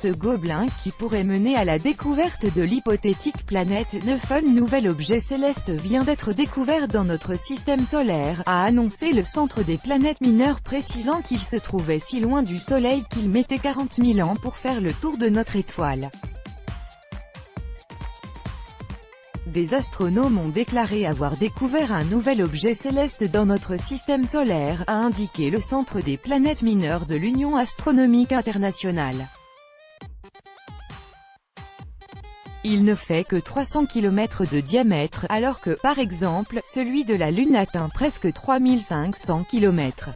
ce gobelin qui pourrait mener à la découverte de l'hypothétique planète Neuf. Un nouvel objet céleste vient d'être découvert dans notre système solaire, a annoncé le centre des planètes mineures, précisant qu'il se trouvait si loin du Soleil qu'il mettait 40 000 ans pour faire le tour de notre étoile. Des astronomes ont déclaré avoir découvert un nouvel objet céleste dans notre système solaire, a indiqué le Centre des planètes mineures de l'Union astronomique internationale. Il ne fait que 300 km de diamètre, alors que, par exemple, celui de la Lune atteint presque 3500 km.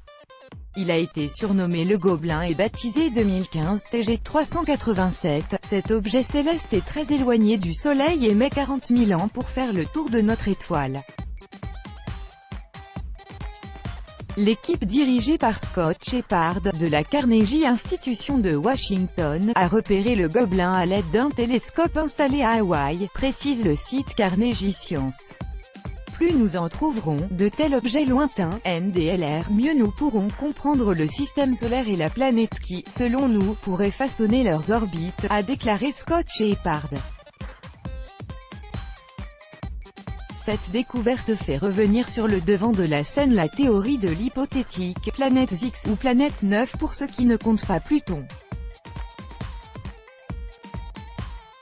Il a été surnommé le Gobelin et baptisé 2015 TG387. Cet objet céleste est très éloigné du Soleil et met 40 000 ans pour faire le tour de notre étoile. L'équipe dirigée par Scott Shepherd, de la Carnegie Institution de Washington, a repéré le Gobelin à l'aide d'un télescope installé à Hawaï, précise le site Carnegie Science. Plus nous en trouverons, de tels objets lointains, NDLR, mieux nous pourrons comprendre le système solaire et la planète qui, selon nous, pourraient façonner leurs orbites, a déclaré Scott Shepherd. Cette découverte fait revenir sur le devant de la scène la théorie de l'hypothétique planète X ou planète 9 pour ceux qui ne comptent pas Pluton.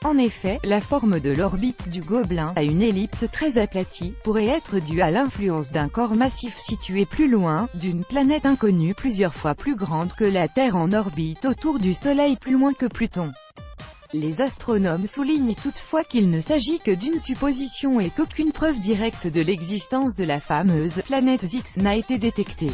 En effet, la forme de l'orbite du Gobelin, à une ellipse très aplatie, pourrait être due à l'influence d'un corps massif situé plus loin, d'une planète inconnue plusieurs fois plus grande que la Terre en orbite autour du Soleil plus loin que Pluton. Les astronomes soulignent toutefois qu'il ne s'agit que d'une supposition et qu'aucune preuve directe de l'existence de la fameuse planète X n'a été détectée.